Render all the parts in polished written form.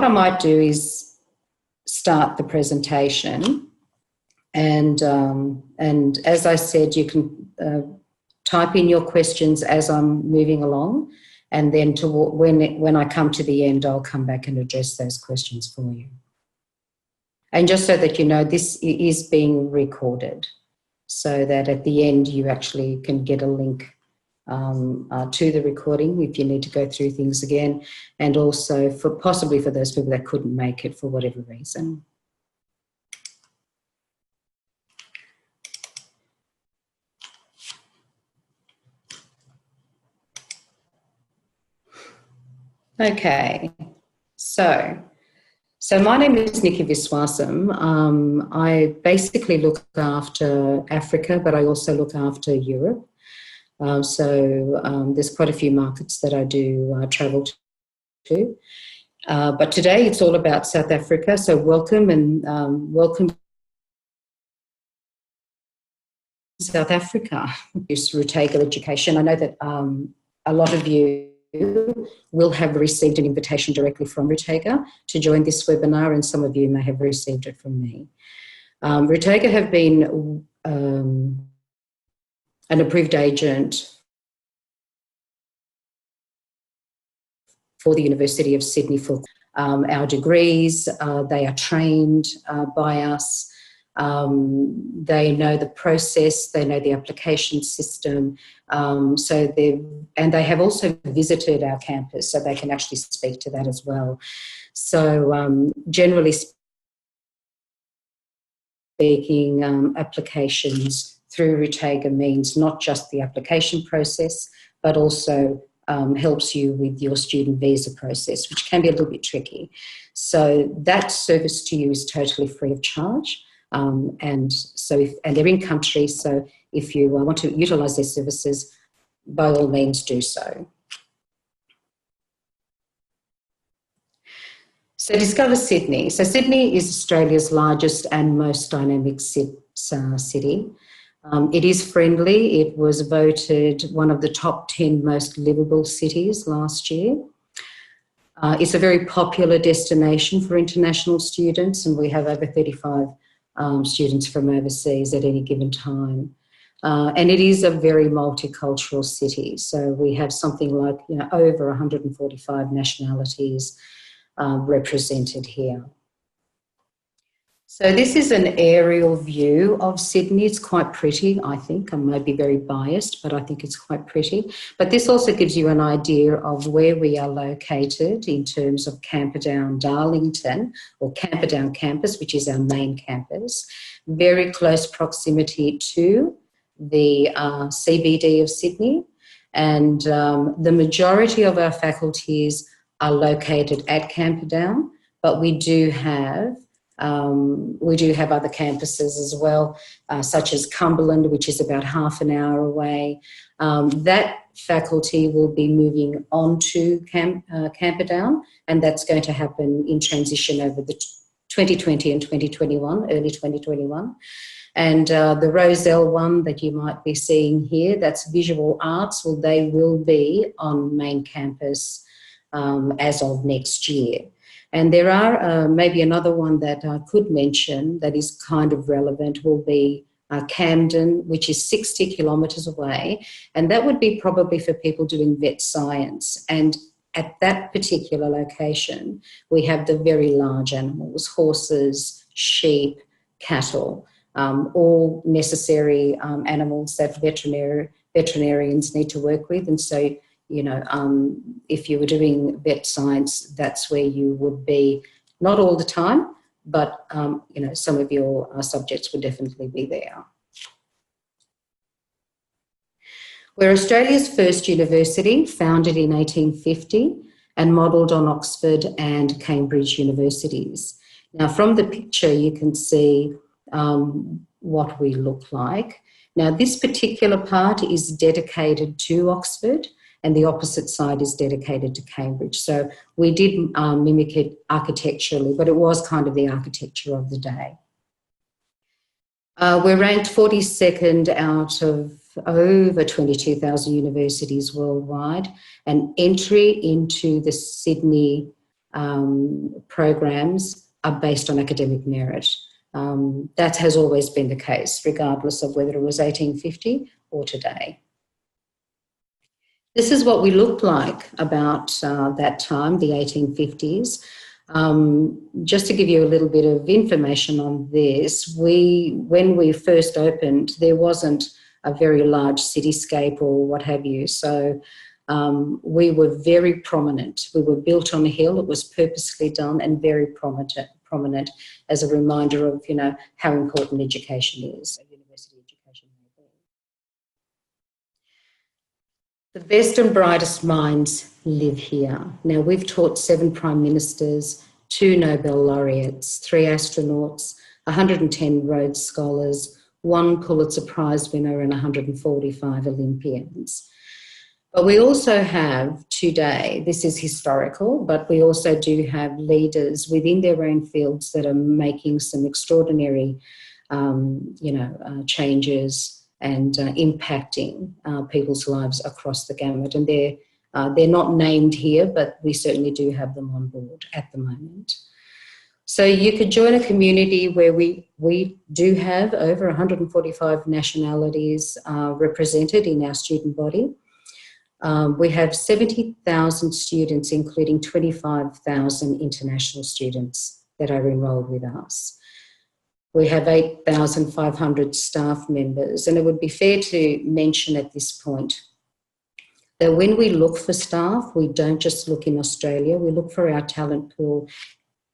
what I might do is start the presentation, and as I said, you can type in your questions as I'm moving along, and then when I come to the end, I'll come back and address those questions for you. And just so that you know, this is being recorded, so that at the end you actually can get a link to the recording if you need to go through things again, and also possibly for those people that couldn't make it for whatever reason. Okay, so my name is Nikki Viswasam. I basically look after Africa, but I also look after Europe. There's quite a few markets that I do travel to. But today it's all about South Africa, so welcome, and welcome to South Africa. It's Rutega Education. I know that a lot of you will have received an invitation directly from Rutega to join this webinar, and some of you may have received it from me. Rutega have been an approved agent for the University of Sydney for our degrees. They are trained by us. They know the process, they know the application system, and they have also visited our campus, so they can actually speak to that as well. So generally speaking, applications through Rutega means not just the application process, but also helps you with your student visa process, which can be a little bit tricky. So that service to you is totally free of charge. And they're in country, so if you want to utilise their services, by all means do so. So Discover Sydney. So Sydney is Australia's largest and most dynamic city. It is friendly. It was voted one of the top 10 most livable cities last year. It's a very popular destination for international students, and we have over 35 students from overseas at any given time. And it is a very multicultural city. So we have something like, over 145 nationalities represented here. So this is an aerial view of Sydney. It's quite pretty, I think. I might be very biased, but I think it's quite pretty. But this also gives you an idea of where we are located in terms of Camperdown Darlington, or Camperdown campus, which is our main campus. Very close proximity to the CBD of Sydney. And the majority of our faculties are located at Camperdown, but we do have other campuses as well, such as Cumberland, which is about half an hour away. That faculty will be moving on to Camperdown, and that's going to happen in transition over the 2020 and 2021, early 2021. And the Roselle one that you might be seeing here, that's visual arts. Well, they will be on main campus as of next year. And there are maybe another one that I could mention that is kind of relevant will be Camden, which is 60 kilometres away. And that would be probably for people doing vet science. And at that particular location, we have the very large animals, horses, sheep, cattle, all necessary animals that veterinarians need to work with. And so, if you were doing vet science, that's where you would be, not all the time, but, some of your subjects would definitely be there. We're Australia's first university, founded in 1850 and modelled on Oxford and Cambridge universities. Now, from the picture, you can see what we look like. Now, this particular part is dedicated to Oxford, and the opposite side is dedicated to Cambridge. So we did mimic it architecturally, but it was kind of the architecture of the day. We're ranked 42nd out of over 22,000 universities worldwide, and entry into the Sydney programs are based on academic merit. That has always been the case, regardless of whether it was 1850 or today. This is what we looked like about that time, the 1850s. Just to give you a little bit of information on this, when we first opened, there wasn't a very large cityscape or what have you. So we were very prominent. We were built on a hill. It was purposely done and very prominent as a reminder of, you know, how important education is, university education may be. The best and brightest minds live here. Now, we've taught 7 prime ministers, 2 Nobel laureates, 3 astronauts, 110 Rhodes Scholars, 1 Pulitzer Prize winner and 145 Olympians. But we also have today, this is historical, but we also do have leaders within their own fields that are making some extraordinary, changes and impacting people's lives across the gamut. And they're not named here, but we certainly do have them on board at the moment. So you could join a community where we do have over 145 nationalities represented in our student body. We have 70,000 students, including 25,000 international students that are enrolled with us. We have 8,500 staff members, and it would be fair to mention at this point that when we look for staff, we don't just look in Australia, we look for our talent pool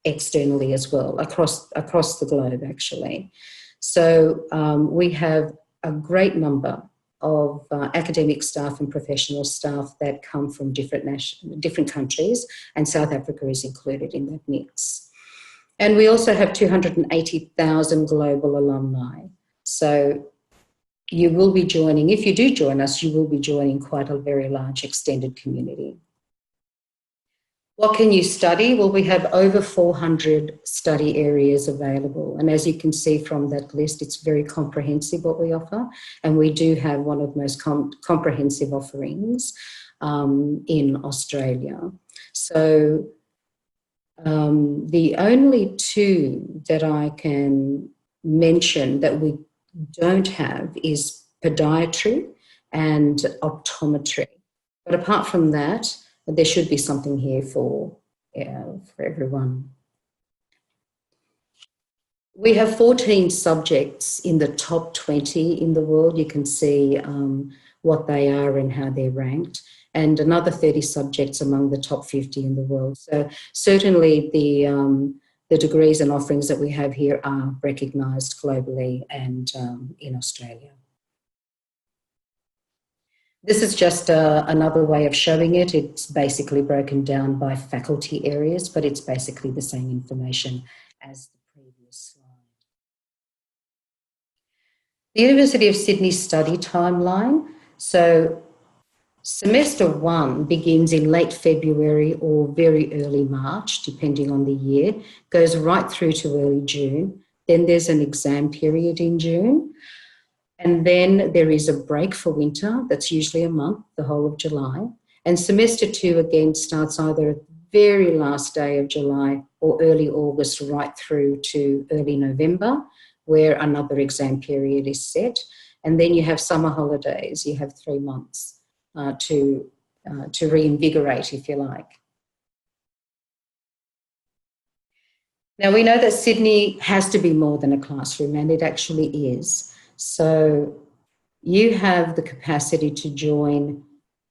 externally as well, across the globe actually. So we have a great number of academic staff and professional staff that come from different countries, and South Africa is included in that mix. And we also have 280,000 global alumni. So you will be joining, if you do join us, you will be joining quite a very large extended community. What can you study? Well, we have over 400 study areas available. And as you can see from that list, it's very comprehensive what we offer. And we do have one of the most comprehensive offerings in Australia. So the only 2 that I can mention that we don't have is podiatry and optometry. But apart from that, there should be something here for everyone. We have 14 subjects in the top 20 in the world. You can see what they are and how they're ranked, and another 30 subjects among the top 50 in the world. So certainly the degrees and offerings that we have here are recognised globally and in Australia. This is just another way of showing it. It's basically broken down by faculty areas, but it's basically the same information as the previous slide. The University of Sydney study timeline. So semester 1 begins in late February or very early March, depending on the year, goes right through to early June. Then there's an exam period in June. And then there is a break for winter, that's usually a month, the whole of July. And semester 2 again starts either at the very last day of July or early August right through to early November, where another exam period is set. And then you have summer holidays, you have 3 months to reinvigorate, if you like. Now we know that Sydney has to be more than a classroom, and it actually is. So you have the capacity to join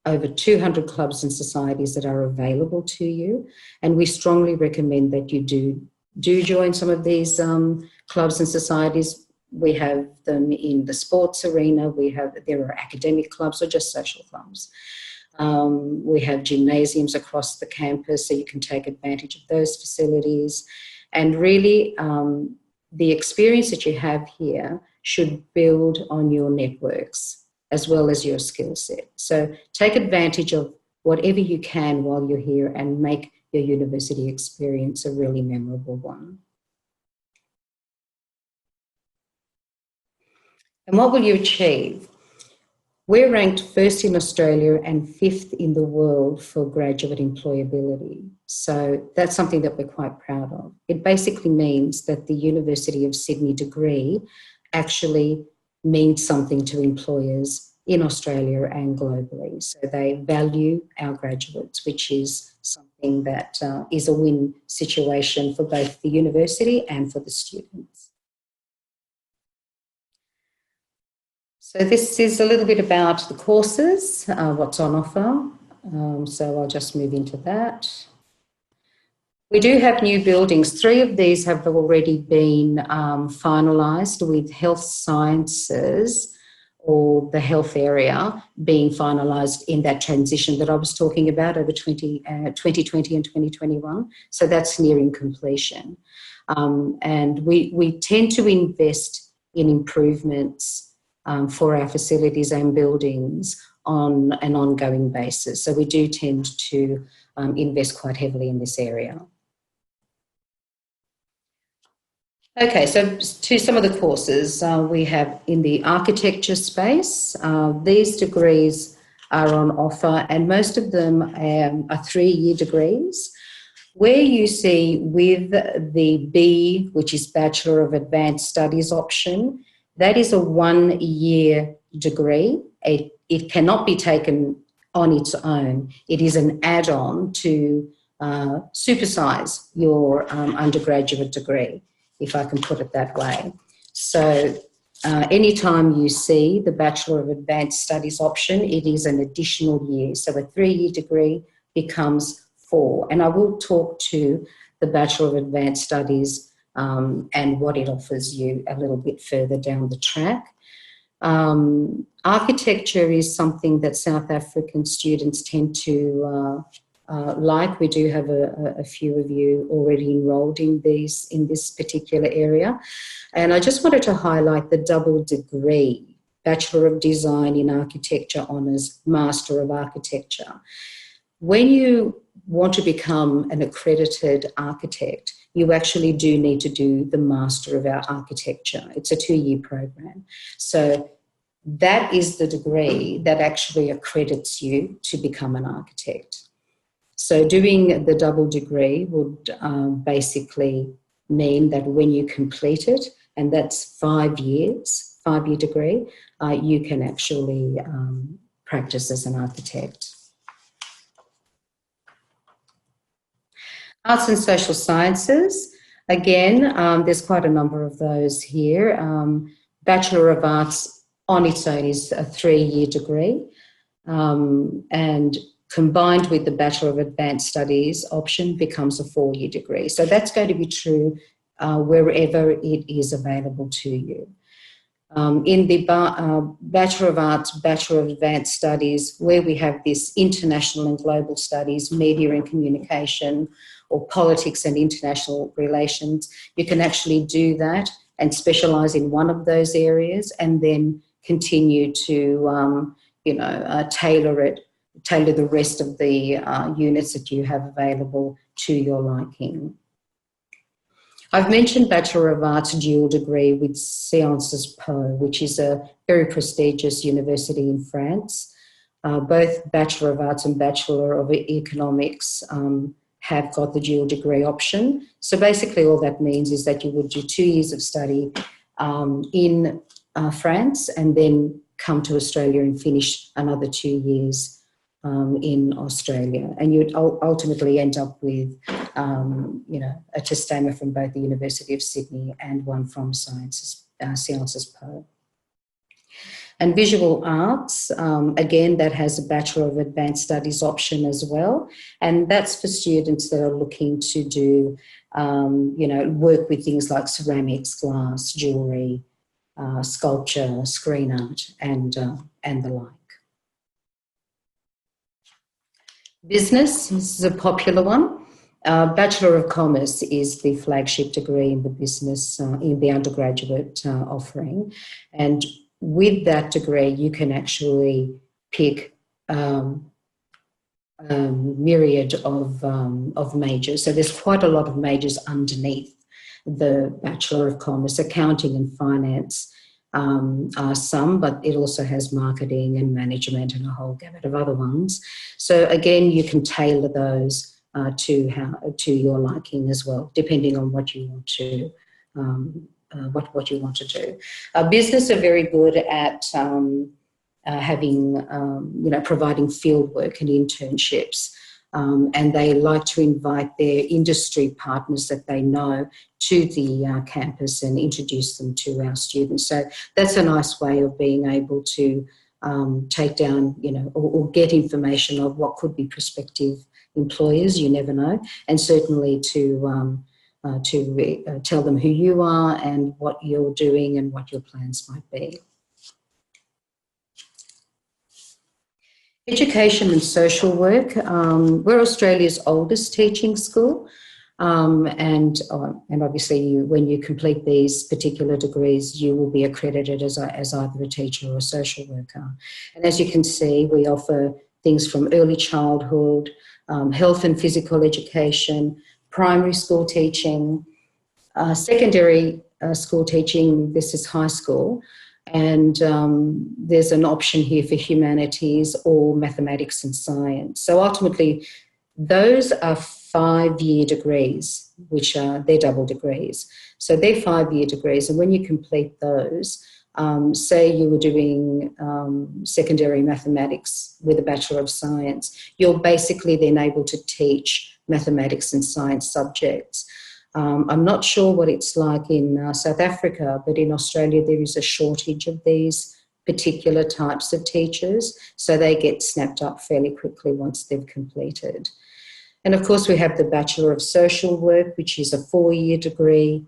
over 200 clubs and societies that are available to you. And we strongly recommend that you do join some of these clubs and societies. We have them in the sports arena. There are academic clubs or just social clubs. We have gymnasiums across the campus, so you can take advantage of those facilities. And really, the experience that you have here should build on your networks as well as your skill set. So take advantage of whatever you can while you're here and make your university experience a really memorable one. And what will you achieve? We're ranked first in Australia and fifth in the world for graduate employability. So that's something that we're quite proud of. It basically means that the University of Sydney degree actually means something to employers in Australia and globally. So they value our graduates, which is something that is a win situation for both the university and for the students. So this is a little bit about the courses, what's on offer. So I'll just move into that. We do have new buildings. 3 of these have already been finalised, with health sciences or the health area being finalised in that transition that I was talking about over 2020 and 2021. So that's nearing completion. And we tend to invest in improvements for our facilities and buildings on an ongoing basis. So we do tend to invest quite heavily in this area. Okay, so to some of the courses we have in the architecture space. These degrees are on offer, and most of them are 3-year degrees. Where you see with the B, which is Bachelor of Advanced Studies option, that is a 1-year degree. It cannot be taken on its own. It is an add-on to supersize your undergraduate degree, if I can put it that way. So anytime you see the Bachelor of Advanced Studies option, it is an additional year. So a 3-year degree becomes 4. And I will talk to the Bachelor of Advanced Studies and what it offers you a little bit further down the track. Architecture is something that South African students tend to like. We do have a few of you already enrolled in this particular area. And I just wanted to highlight the double degree, Bachelor of Design in Architecture Honours, Master of Architecture. When you want to become an accredited architect, you actually do need to do the Master of Architecture. It's a 2-year program. So that is the degree that actually accredits you to become an architect. So doing the double degree would basically mean that when you complete it, and that's 5 years, 5-year degree, you can actually practice as an architect. Arts and Social Sciences, again, there's quite a number of those here. Bachelor of Arts on its own is a 3-year degree, and combined with the Bachelor of Advanced Studies option becomes a 4-year degree. So that's going to be true wherever it is available to you. In the Bachelor of Arts, Bachelor of Advanced Studies, where we have this international and global studies, media and communication, or politics and international relations, you can actually do that and specialise in one of those areas, and then continue to, tailor the rest of the units that you have available to your liking. I've mentioned Bachelor of Arts dual degree with Sciences Po, which is a very prestigious university in France. Both Bachelor of Arts and Bachelor of Economics have got the dual degree option. So basically all that means is that you would do 2 years of study in France, and then come to Australia and finish another 2 years in Australia. And you'd ultimately end up with, a testament from both the University of Sydney and one from Sciences Po. And Visual Arts, again, that has a Bachelor of Advanced Studies option as well. And that's for students that are looking to do, work with things like ceramics, glass, jewellery, sculpture, screen art, and the like. Business, this is a popular one. Bachelor of Commerce is the flagship degree in the business, in the undergraduate offering. And with that degree, you can actually pick myriad of majors. So there's quite a lot of majors underneath the Bachelor of Commerce. Accounting and finance are some, but it also has marketing and management and a whole gamut of other ones. So again, you can tailor those to your liking as well, depending on what you want to what you want to do. Business are very good at having providing field work and internships. And they like to invite their industry partners that they know to the campus and introduce them to our students. So that's a nice way of being able to take down, or get information of what could be prospective employers, you never know, and certainly to tell them who you are and what you're doing and what your plans might be. Education and social work. We're Australia's oldest teaching school, and obviously when you complete these particular degrees, you will be accredited as either a teacher or a social worker. And as you can see, we offer things from early childhood, health and physical education, primary school teaching, secondary school teaching, this is high school, and there's an option here for humanities or mathematics and science. So ultimately, those are 5-year degrees, which are, they're double degrees. So they're 5-year degrees, and when you complete those, say you were doing secondary mathematics with a Bachelor of Science, you're basically then able to teach mathematics and science subjects. I'm not sure what it's like in South Africa, but in Australia there is a shortage of these particular types of teachers, so they get snapped up fairly quickly once they've completed. And of course we have the Bachelor of Social Work, which is a 4-year degree,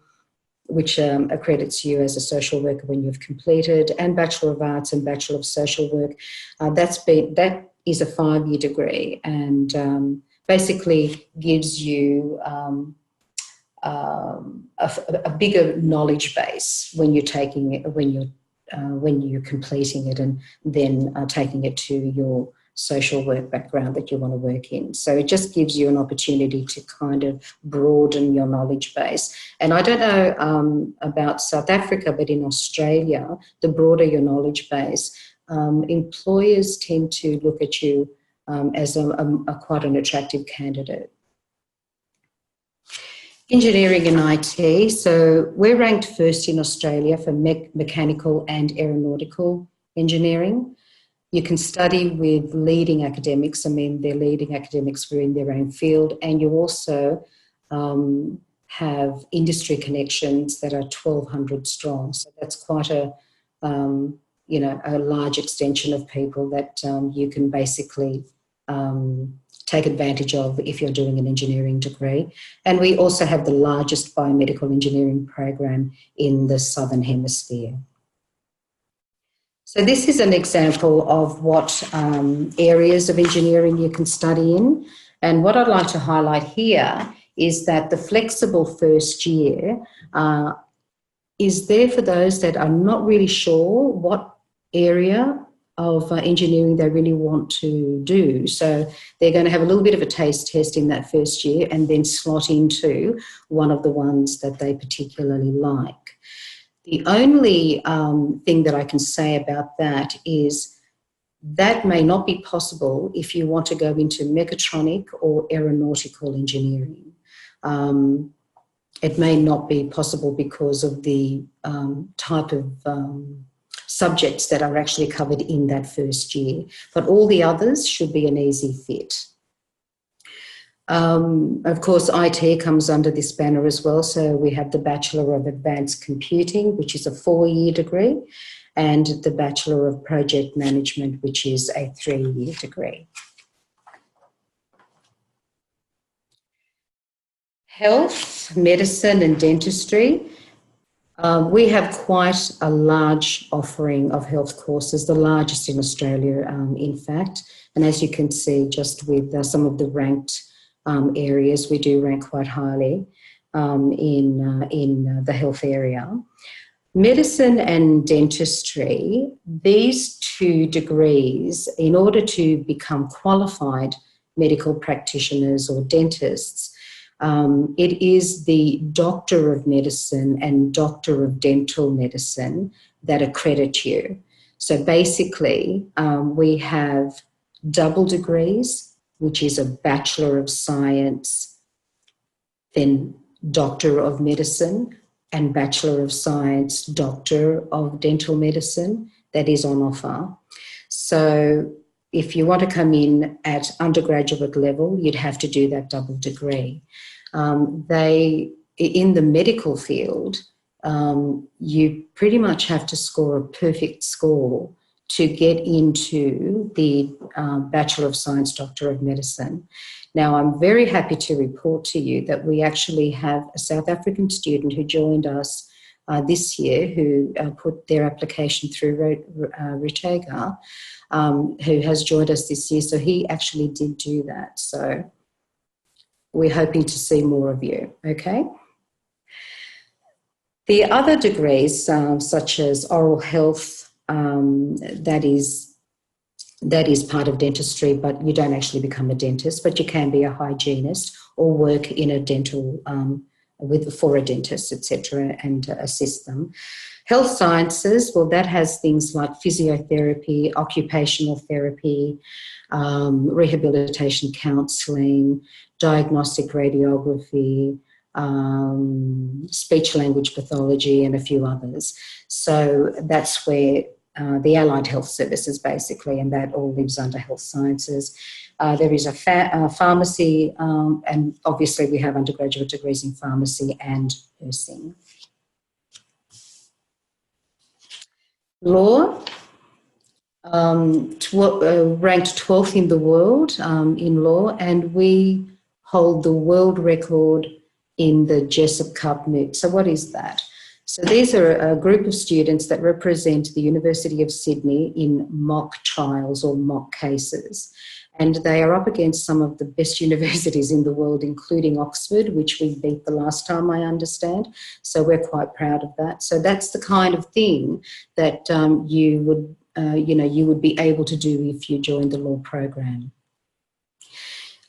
which accredits you as a social worker when you've completed, and Bachelor of Arts and Bachelor of Social Work. That is a 5-year degree, and basically gives you a bigger knowledge base when you're taking it, when you're completing it, and then taking it to your social work background that you want to work in. So it just gives you an opportunity to kind of broaden your knowledge base. And I don't know about South Africa, but in Australia, the broader your knowledge base, employers tend to look at you as quite an attractive candidate. Engineering and IT. So we're ranked first in Australia for mechanical and aeronautical engineering. You can study with leading academics. I mean, they're leading academics who are in their own field, and you also have industry connections that are 1,200 strong. So that's quite a large extension of people that you can basically take advantage of if you're doing an engineering degree. And we also have the largest biomedical engineering program in the Southern Hemisphere. So this is an example of what areas of engineering you can study in. And what I'd like to highlight here is that the flexible first year is there for those that are not really sure what area of engineering they really want to do. So they're going to have a little bit of a taste test in that first year and then slot into one of the ones that they particularly like. The only thing that I can say about that is that may not be possible if you want to go into mechatronic or aeronautical engineering. It may not be possible because of the type of subjects that are actually covered in that first year, but all the others should be an easy fit. Of course, IT comes under this banner as well. So we have the Bachelor of Advanced Computing, which is a 4-year degree, and the Bachelor of Project Management, which is a 3-year degree. Health, medicine and dentistry. We have quite a large offering of health courses, the largest in Australia, in fact. And as you can see, just with some of the ranked areas, we do rank quite highly in the health area. Medicine and dentistry, these 2 degrees, in order to become qualified medical practitioners or dentists, it is the Doctor of Medicine and Doctor of Dental Medicine that accredit you. So basically, we have double degrees, which is a Bachelor of Science, then Doctor of Medicine, and Bachelor of Science, Doctor of Dental Medicine, that is on offer. So if you want to come in at undergraduate level, you'd have to do that double degree. In the medical field, you pretty much have to score a perfect score to get into the Bachelor of Science, Doctor of Medicine. Now, I'm very happy to report to you that we actually have a South African student who joined us this year, who put their application through Rutega, who has joined us this year. So he actually did do that. So we're hoping to see more of you, okay? The other degrees, such as oral health, that is part of dentistry, but you don't actually become a dentist, but you can be a hygienist or work in a dental, for a dentist, etc., and assist them. Health sciences, well, that has things like physiotherapy, occupational therapy, rehabilitation counselling, diagnostic radiography, speech language pathology, and a few others. So that's where the allied health services basically, and that all lives under health sciences. There is a pharmacy, and obviously we have undergraduate degrees in pharmacy and nursing. Law, ranked 12th in the world in law, and we hold the world record in the Jessup Cup Moot. So what is that? So these are a group of students that represent the University of Sydney in mock trials or mock cases. And they are up against some of the best universities in the world, including Oxford, which we beat the last time, I understand. So we're quite proud of that. So that's the kind of thing that you would be able to do if you joined the law program.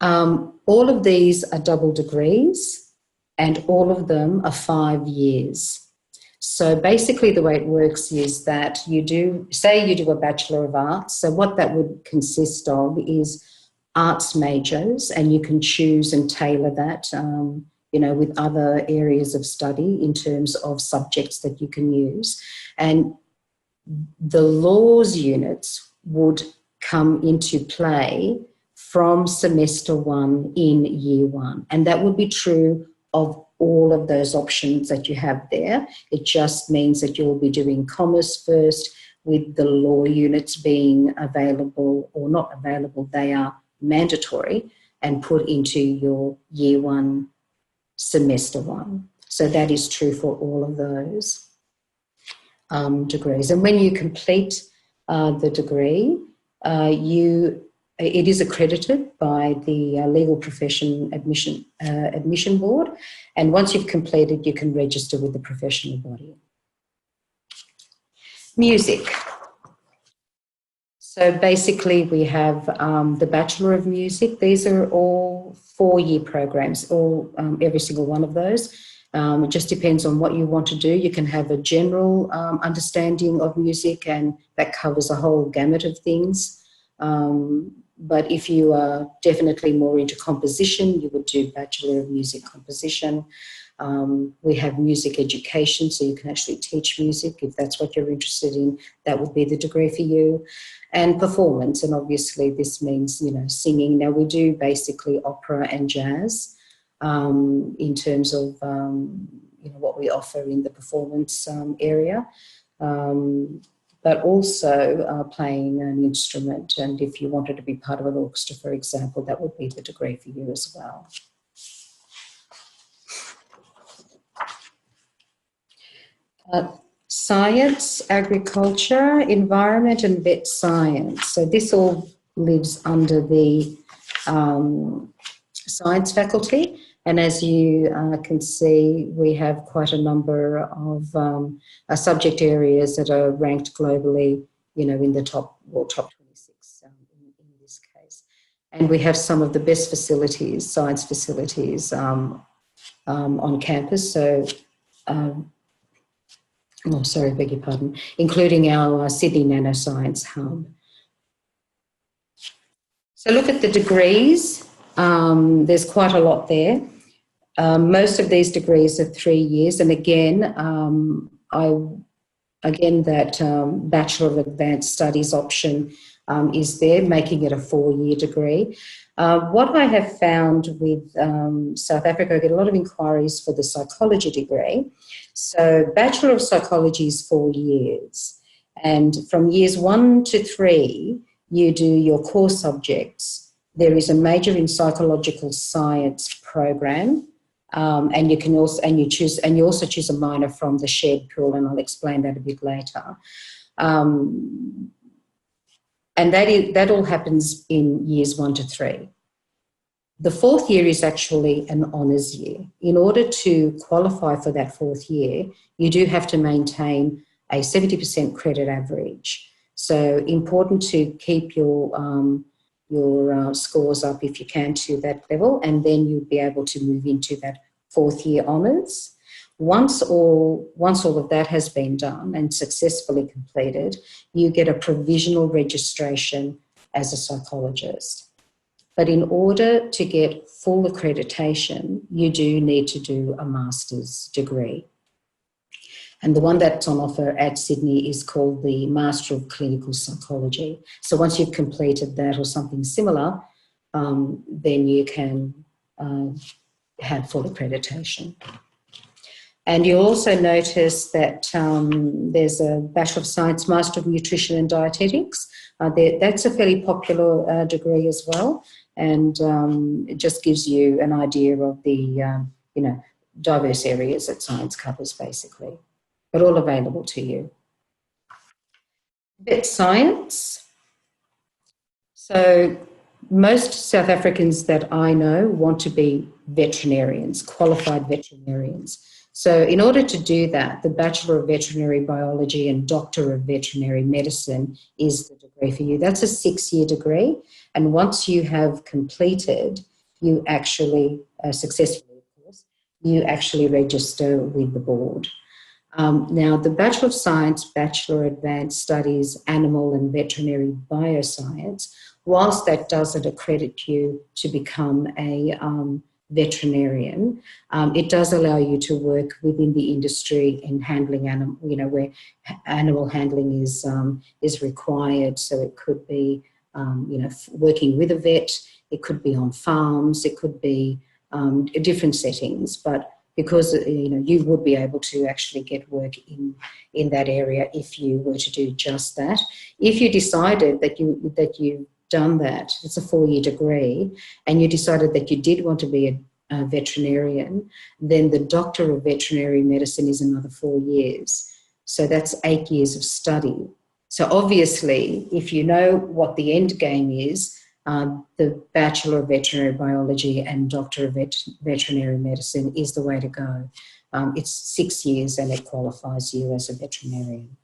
All of these are double degrees, and all of them are 5 years. So basically the way it works is that you do a Bachelor of Arts. So what that would consist of is arts majors, and you can choose and tailor that, with other areas of study in terms of subjects that you can use. And the laws units would come into play from semester 1 in year 1. And that would be true of all of those options that you have there. It just means that you'll be doing commerce first, with the law units being available or not available. They are mandatory and put into your year 1, semester 1. So that is true for all of those degrees. And when you complete the degree, it is accredited by the Legal Profession Admission Board, and once you've completed, you can register with the professional body. Music. So basically we have the Bachelor of Music. These are all 4-year programs, every single one of those. It just depends on what you want to do. You can have a general understanding of music, and that covers a whole gamut of things. But if you are definitely more into composition, you would do Bachelor of Music Composition. We have music education, so you can actually teach music. If that's what you're interested in, that would be the degree for you. And performance, and obviously this means, singing. Now we do basically opera and jazz in terms of, what we offer in the performance area. But also playing an instrument. And if you wanted to be part of an orchestra, for example, that would be the degree for you as well. Science, agriculture, environment, and vet science. So this all lives under the science faculty. And as you can see, we have quite a number of subject areas that are ranked globally, in the top 26 in this case. And we have some of the best facilities, science facilities on campus. So oh, sorry, beg your pardon, including our Sydney Nanoscience Hub. So look at the degrees. There's quite a lot there. Most of these degrees are 3 years, and again, that Bachelor of Advanced Studies option is there, making it a 4-year degree. What I have found with South Africa, I get a lot of inquiries for the psychology degree. So Bachelor of Psychology is 4 years, and from years 1 to 3, you do your core subjects. There is a major in psychological science program. And you also choose a minor from the shared pool, and I'll explain that a bit later. And that all happens in years 1 to 3. The 4th year is actually an honours year. In order to qualify for that 4th year, you do have to maintain a 70% credit average. So important to keep your scores up if you can to that level, and then you'll be able to move into that 4th year honours. Once all of that has been done and successfully completed, you get a provisional registration as a psychologist. But in order to get full accreditation, you do need to do a master's degree. And the one that's on offer at Sydney is called the Master of Clinical Psychology. So once you've completed that or something similar, then you can have full accreditation. And you'll also notice that there's a Bachelor of Science, Master of Nutrition and Dietetics. That's a fairly popular degree as well, and it just gives you an idea of the diverse areas that science covers, basically, but all available to you. Vet science. So most South Africans that I know want to be veterinarians, qualified veterinarians. So in order to do that, the Bachelor of Veterinary Biology and Doctor of Veterinary Medicine is the degree for you. That's a 6-year degree. And once you have completed, you actually, successfully of course, you actually register with the board. Now, the Bachelor of Science, Bachelor of Advanced Studies, Animal and Veterinary Bioscience, whilst that doesn't accredit you to become a veterinarian, it does allow you to work within the industry in handling animal, where animal handling is required. So it could be, working with a vet, it could be on farms, it could be different settings, but because you would be able to actually get work in that area if you were to do just that. If you decided that you've done that, it's a 4-year degree, and you decided that you did want to be a veterinarian, then the Doctor of Veterinary Medicine is another 4 years. So that's 8 years of study. So obviously, if you know what the end game is, the Bachelor of Veterinary Biology and Doctor of Veterinary Medicine is the way to go. It's 6 years and it qualifies you as a veterinarian.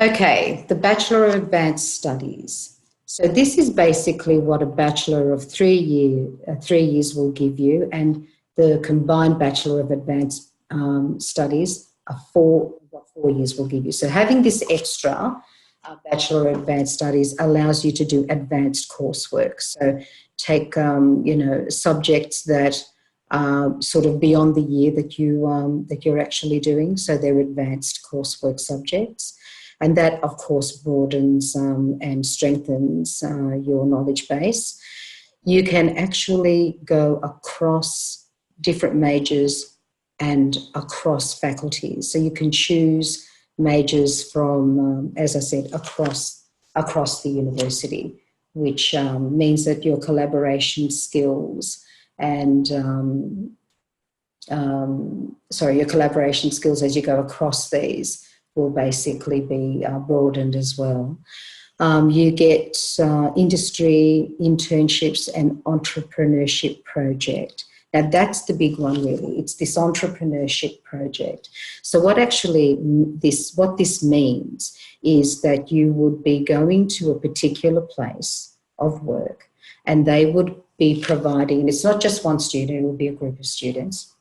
Okay, the Bachelor of Advanced Studies. So this is basically what a Bachelor of 3 years will give you, and the combined Bachelor of Advanced Studies are 4 years will give you. So having this extra Bachelor of Advanced Studies allows you to do advanced coursework. So take, subjects that are sort of beyond the year that you're actually doing. So they're advanced coursework subjects. And that, of course, broadens and strengthens your knowledge base. You can actually go across different majors and across faculties. So you can choose majors from, as I said, across the university, which means that your collaboration skills and your collaboration skills as you go across these will basically be broadened as well. You get industry internships and entrepreneurship project. Now that's the big one really. It's this entrepreneurship project. So what this means is that you would be going to a particular place of work and they would be providing, and it's not just one student, it will be a group of students.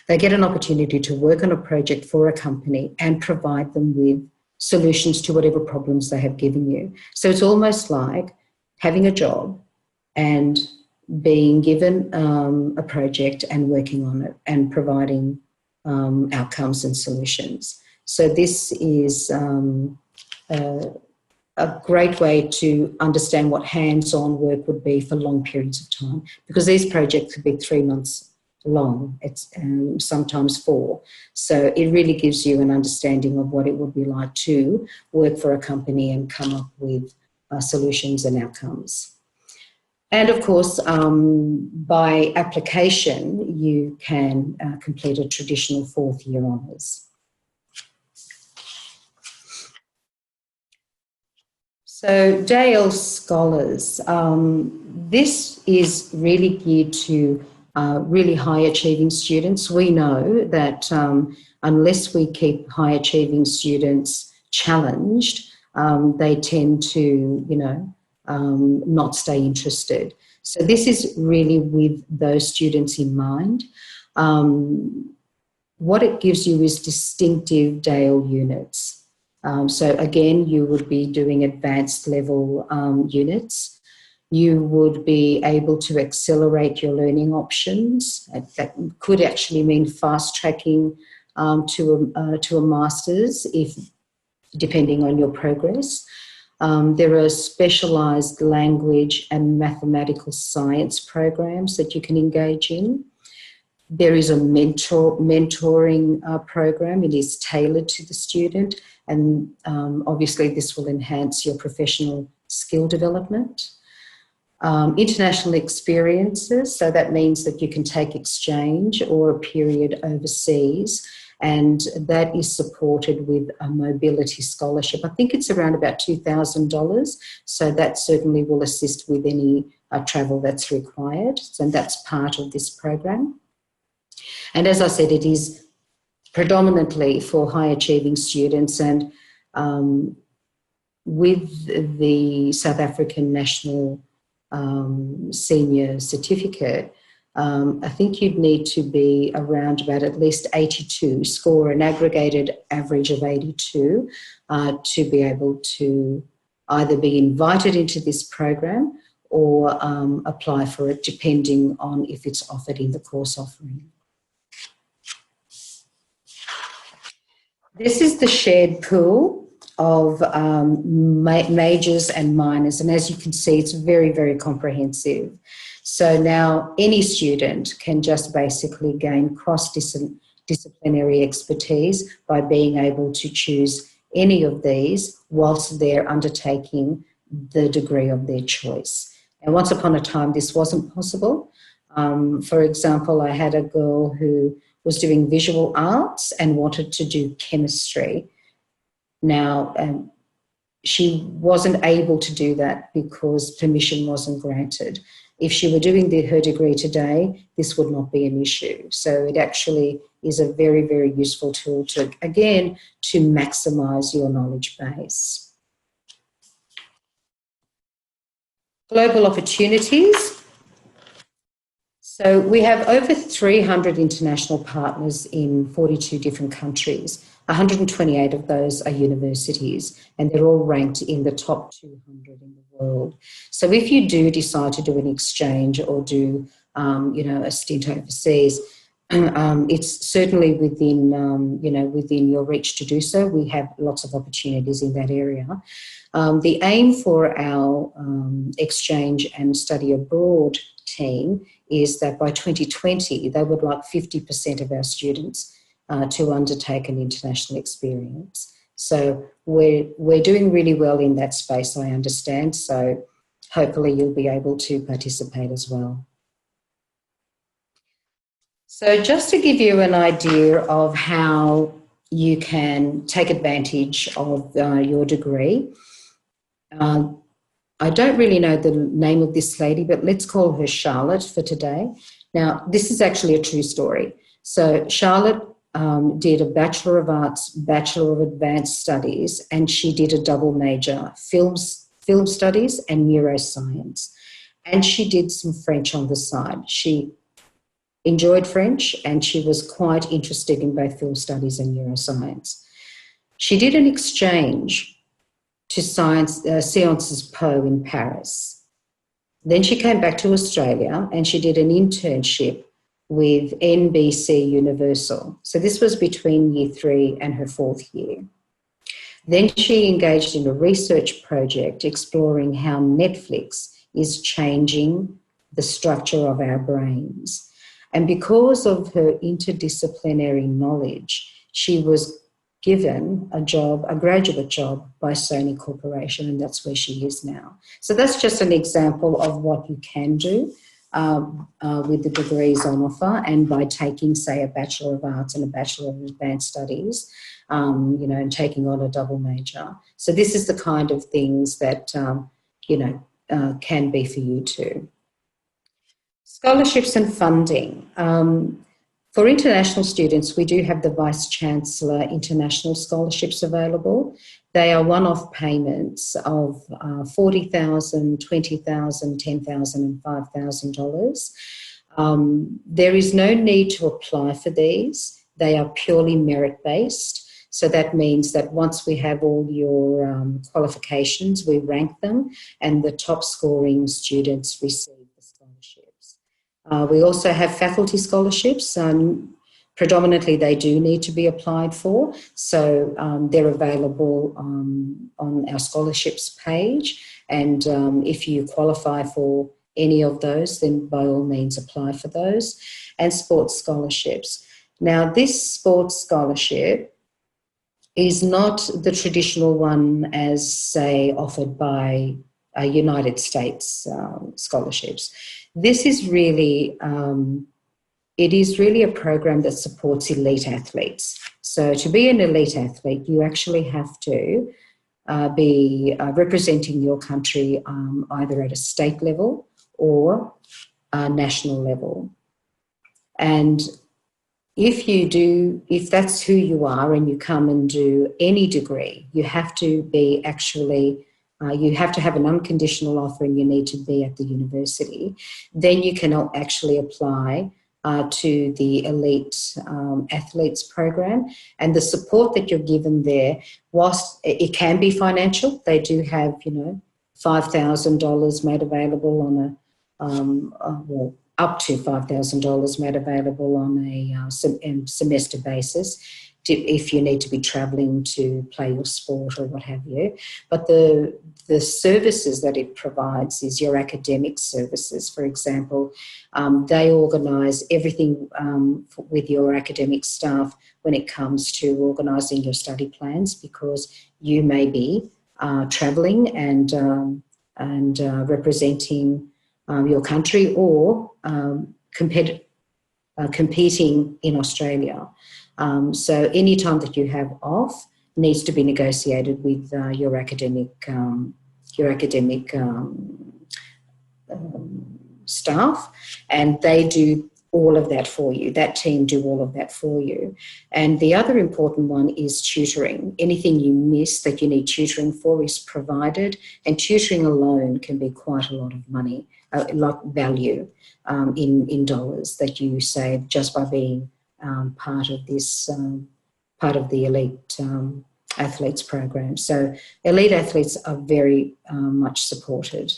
They get an opportunity to work on a project for a company and provide them with solutions to whatever problems they have given you. So it's almost like having a job and being given a project and working on it and providing outcomes and solutions. So this is a great way to understand what hands-on work would be for long periods of time, because these projects could be 3 months long, it's sometimes 4. So it really gives you an understanding of what it would be like to work for a company and come up with solutions and outcomes. And of course, by application, you can complete a traditional 4th year honours. So Dale Scholars, this is really geared to really high achieving students. We know that unless we keep high achieving students challenged, they tend to, not stay interested. So this is really with those students in mind. What it gives you is distinctive Dale units. So again, you would be doing advanced level units. You would be able to accelerate your learning options. That could actually mean fast tracking to a master's, depending on your progress. There are specialised language and mathematical science programs that you can engage in. There is a mentoring program. It is tailored to the student, and obviously this will enhance your professional skill development. International experiences, so that means that you can take exchange or a period overseas, and that is supported with a mobility scholarship. I think it's around about $2,000, so that certainly will assist with any travel that's required, and that's part of this program. And as I said, it is predominantly for high achieving students, and with the South African National Senior Certificate, I think you'd need to be around about at least 82, score an aggregated average of 82 to be able to either be invited into this program or apply for it, depending on if it's offered in the course offering. This is the shared pool of majors and minors, and as you can see, it's very, very comprehensive. So now any student can just basically gain cross-disciplinary expertise by being able to choose any of these whilst they're undertaking the degree of their choice. And once upon a time, this wasn't possible. For example, I had a girl who was doing visual arts and wanted to do chemistry. Now, she wasn't able to do that because permission wasn't granted. If she were doing her degree today, this would not be an issue. So it actually is a very, very useful tool to, again, to maximise your knowledge base. Global opportunities. So we have over 300 international partners in 42 different countries. 128 of those are universities, and they're all ranked in the top 200 in the world. So if you do decide to do an exchange or do, a stint overseas, it's certainly within, within your reach to do so. We have lots of opportunities in that area. The aim for our exchange and study abroad team is that by 2020, they would like 50% of our students to undertake an international experience. So we're doing really well in that space, I understand. So hopefully you'll be able to participate as well. So just to give you an idea of how you can take advantage of your degree, I don't really know the name of this lady, but let's call her Charlotte for today. Now, this is actually a true story. So Charlotte did a Bachelor of Arts, Bachelor of Advanced Studies, and she did a double major, film studies and neuroscience. And she did some French on the side. She enjoyed French, and she was quite interested in both field studies and neuroscience. She did an exchange to Sciences Po in Paris. Then she came back to Australia and she did an internship with NBC Universal. So this was between year 3 and her 4th year. Then she engaged in a research project exploring how Netflix is changing the structure of our brains. And because of her interdisciplinary knowledge, she was given a job, a graduate job by Sony Corporation, and that's where she is now. So that's just an example of what you can do with the degrees on offer, and by taking, say, a Bachelor of Arts and a Bachelor of Advanced Studies, and taking on a double major. So this is the kind of things that, can be for you too. Scholarships and funding. For international students, we do have the Vice-Chancellor International Scholarships available. They are one-off payments of $40,000, $20,000, $10,000 and $5,000. There is no need to apply for these. They are purely merit-based. So that means that once we have all your qualifications, we rank them, and the top scoring students receive the scholarships. We also have faculty scholarships. Predominantly, they do need to be applied for, so they're available on our scholarships page. And if you qualify for any of those, then by all means apply for those. And sports scholarships. Now, this sports scholarship is not the traditional one as, say, offered by United States scholarships. This is really, it is really a program that supports elite athletes. So to be an elite athlete, you actually have to be representing your country either at a state level or a national level. And if that's who you are and you come and do any degree, you have to be you have to have an unconditional offer and you need to be at the university. Then you can actually apply to the elite athletes program. And the support that you're given there, whilst it can be financial, they do have, $5,000 made available on up to $5,000 made available on a semester basis if you need to be travelling to play your sport or what have you. But the services that it provides is your academic services. For example, they organise everything with your academic staff when it comes to organising your study plans, because you may be travelling and representing your country or competing in Australia. So any time that you have off needs to be negotiated with your academic staff, and they do all of that for you. That team do all of that for you. And the other important one is tutoring. Anything you miss that you need tutoring for is provided, and tutoring alone can be quite a lot of money, a lot of value in dollars that you save just by being part of this, part of the elite athletes program. So elite athletes are very much supported.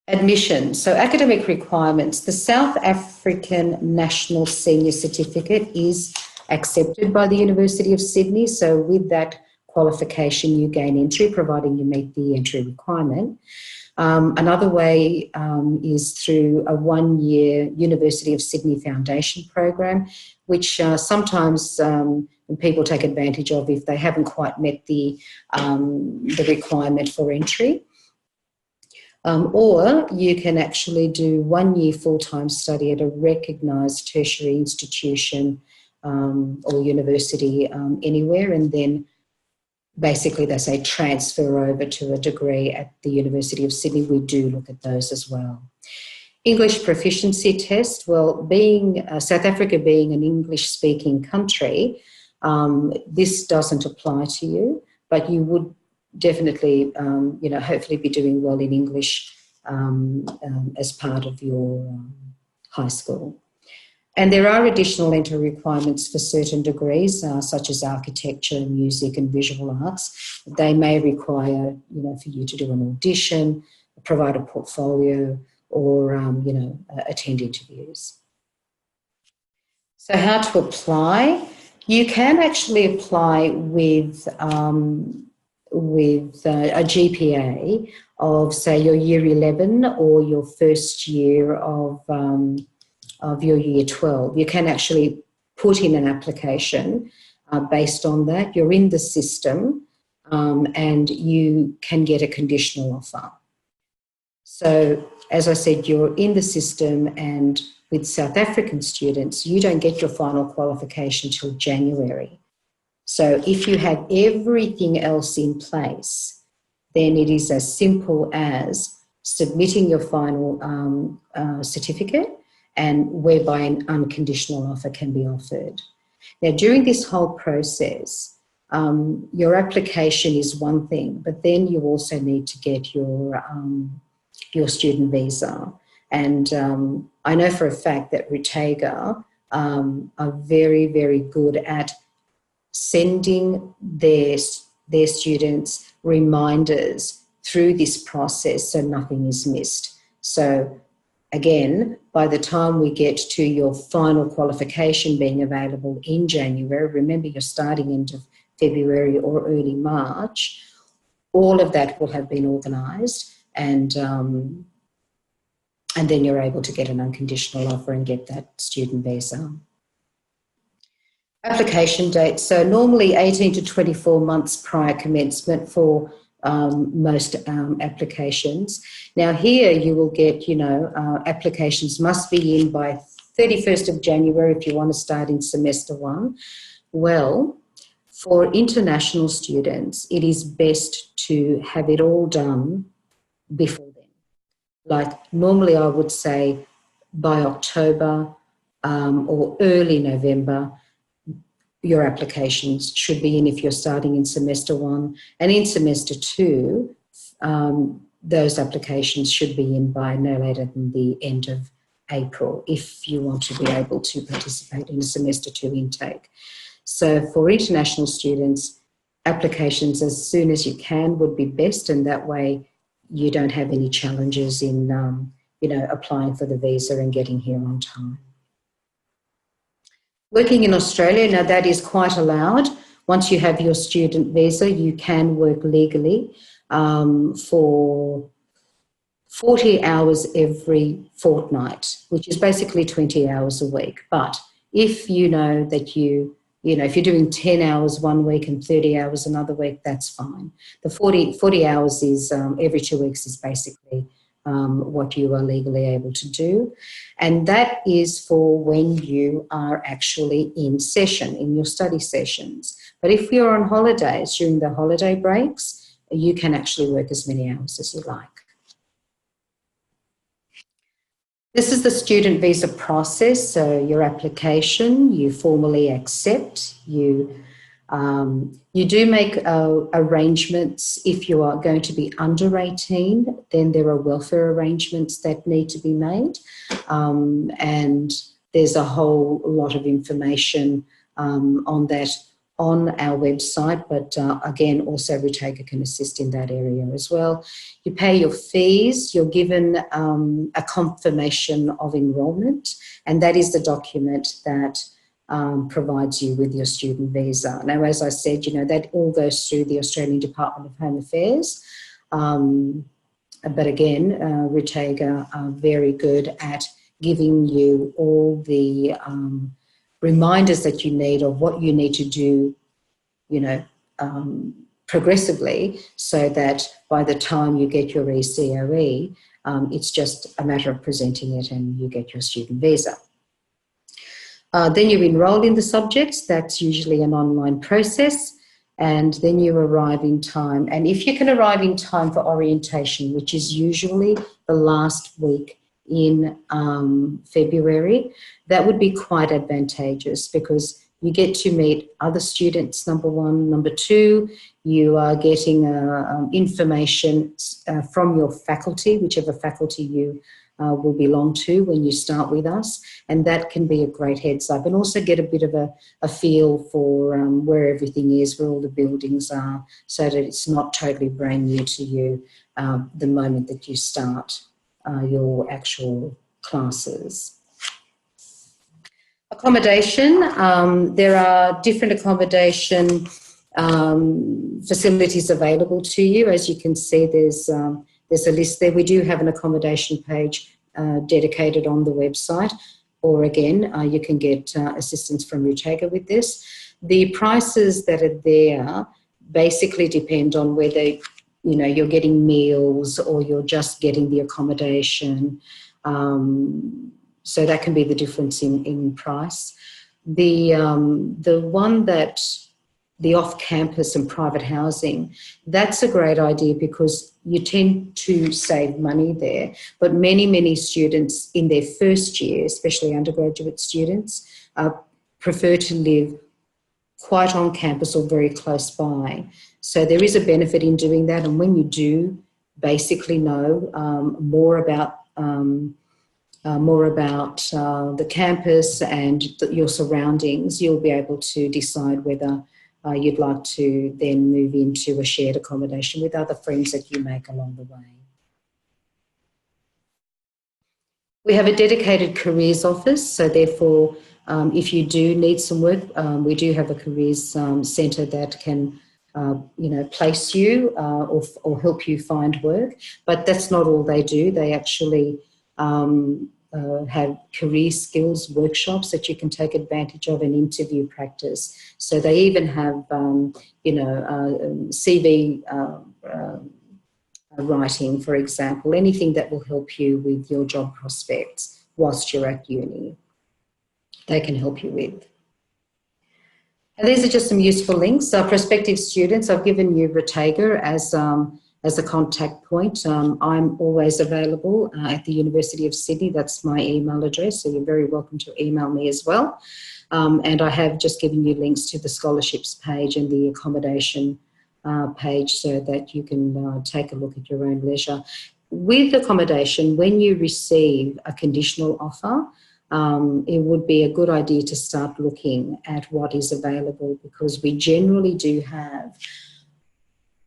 Admission. So academic requirements. The South African National Senior Certificate is accepted by the University of Sydney. So with that qualification, you gain entry, providing you meet the entry requirement. Another way is through a one-year University of Sydney Foundation program, which sometimes people take advantage of if they haven't quite met the requirement for entry. Or you can actually do 1 year full-time study at a recognised tertiary institution or university anywhere, and then basically they say transfer over to a degree at the University of Sydney. We do look at those as well. English proficiency test. Well, being South Africa being an English-speaking country, this doesn't apply to you, but you would definitely, hopefully be doing well in English as part of your high school. And there are additional entry requirements for certain degrees, such as architecture, music and visual arts. They may require, for you to do an audition, provide a portfolio, or, attend interviews. So how to apply? You can actually apply with a GPA of, say, your year 11 or your first year of your year 12. You can actually put in an application based on that. You're in the system and you can get a conditional offer. So, as I said, you're in the system, and with South African students, you don't get your final qualification till January. So if you have everything else in place, then it is as simple as submitting your final certificate, and whereby an unconditional offer can be offered. Now, during this whole process, your application is one thing, but then you also need to get your student visa. And I know for a fact that Rutega are very, very good at sending their students reminders through this process so nothing is missed. So again, by the time we get to your final qualification being available in January, remember you're starting end of February or early March, all of that will have been organised, and then you're able to get an unconditional offer and get that student visa. Application date. So normally 18 to 24 months prior commencement for most applications. Now here you will get, applications must be in by 31st of January if you want to start in semester 1. Well, for international students, it is best to have it all done before then. Like normally I would say by October or early November, your applications should be in if you're starting in semester 1. And in semester 2, those applications should be in by no later than the end of April if you want to be able to participate in a semester 2 intake. So for international students, applications as soon as you can would be best, and that way you don't have any challenges in, applying for the visa and getting here on time. Working in Australia, now that is quite allowed. Once you have your student visa, you can work legally for 40 hours every fortnight, which is basically 20 hours a week. But if you know that if you're doing 10 hours one week and 30 hours another week, that's fine. The 40 hours is every 2 weeks is basically what you are legally able to do. And that is for when you are actually in session, in your study sessions. But if you're on holidays during the holiday breaks, you can actually work as many hours as you like. This is the student visa process. So your application, you formally accept, you do make arrangements. If you are going to be under 18, then there are welfare arrangements that need to be made. And there's a whole lot of information on that on our website, but again, also Rutega can assist in that area as well. You pay your fees, you're given a confirmation of enrolment, and that is the document that provides you with your student visa. Now, as I said, that all goes through the Australian Department of Home Affairs. But again, Rutega are very good at giving you all the reminders that you need of what you need to do, progressively, so that by the time you get your ECOE, it's just a matter of presenting it and you get your student visa. Then you enroll in the subjects. That's usually an online process. And then you arrive in time. And if you can arrive in time for orientation, which is usually the last week in February, that would be quite advantageous because you get to meet other students, number one. Number two, you are getting information from your faculty, whichever faculty you will belong to when you start with us, and that can be a great heads up, and also get a bit of a feel for where everything is, where all the buildings are, so that it's not totally brand new to you the moment that you start your actual classes. Accommodation, there are different accommodation facilities available to you. As you can see, there's a list there. We do have an accommodation page dedicated on the website, or again, you can get assistance from Rutega with this. The prices that are there basically depend on whether you're getting meals or you're just getting the accommodation. So that can be the difference in price. The one that the off-campus and private housing, that's a great idea because you tend to save money there. But many students in their first year, especially undergraduate students, prefer to live quite on campus or very close by. So there is a benefit in doing that. And when you do basically know more about the campus and your surroundings, you'll be able to decide whether you'd like to then move into a shared accommodation with other friends that you make along the way. We have a dedicated careers office, so therefore if you do need some work, we do have a careers centre that can place you or help you find work. But that's not all they do. They actually have career skills workshops that you can take advantage of and interview practice. So they even have, CV writing, for example, anything that will help you with your job prospects whilst you're at uni. They can help you with. And these are just some useful links. Prospective students, I've given you Rutega as a contact point. I'm always available at the University of Sydney. That's my email address, so you're very welcome to email me as well. And I have just given you links to the scholarships page and the accommodation page so that you can take a look at your own leisure. With accommodation, when you receive a conditional offer, it would be a good idea to start looking at what is available, because we generally do have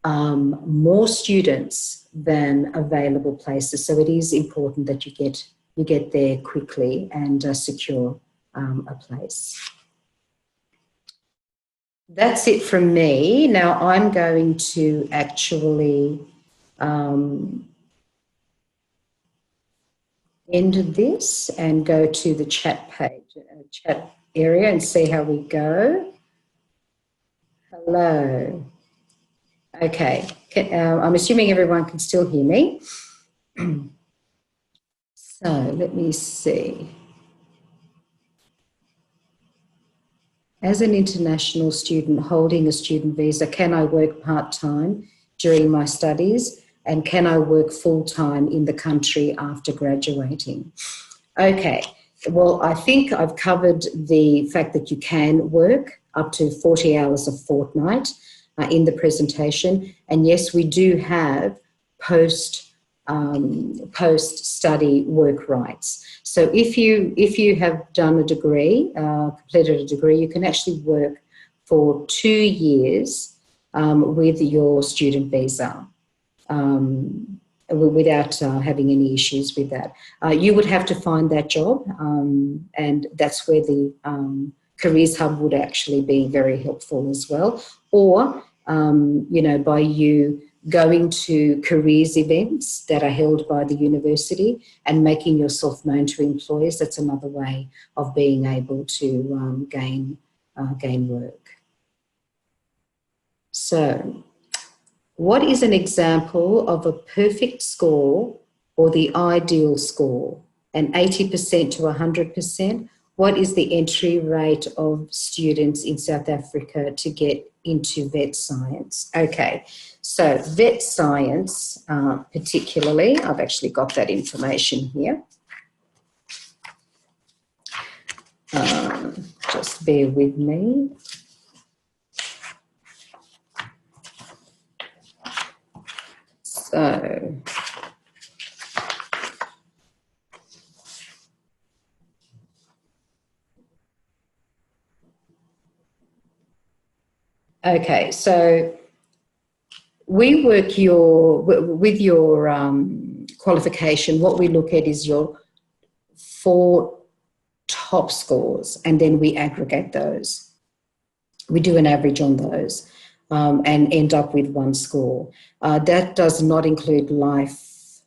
more students than available places. So it is important that you get there quickly and secure a place. That's it from me. Now I'm going to actually end this and go to the chat page, chat area, and see how we go. Hello. Okay, I'm assuming everyone can still hear me. So let me see. As an international student holding a student visa, can I work part-time during my studies, and can I work full-time in the country after graduating? Okay, well, I think I've covered the fact that you can work up to 40 hours a fortnight in the presentation. And yes, we do have post-study work rights. So if you have done a degree, completed a degree, you can actually work for 2 years with your student visa without having any issues with that. You would have to find that job, and that's where the Careers Hub would actually be very helpful as well. Or, by you going to careers events that are held by the university and making yourself known to employers, that's another way of being able to gain work. So, what is an example of a perfect score or the ideal score? An 80% to 100%? What is the entry rate of students in South Africa to get into vet science? Okay, so vet science particularly, I've actually got that information here. Just bear with me. So, Okay, so we work with your qualification. What we look at is your 4 top scores, and then we aggregate those. We do an average on those and end up with 1 score. That does not include life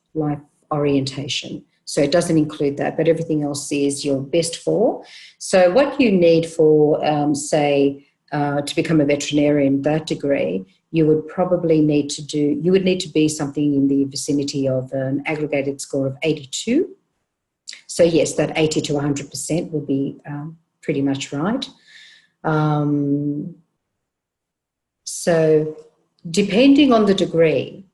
orientation. So it doesn't include that, but everything else is your best 4. So what you need for, say, to become a veterinarian, that degree, you would probably need to be something in the vicinity of an aggregated score of 82. So yes, that 80 to 100% will be pretty much right. So depending on the degree,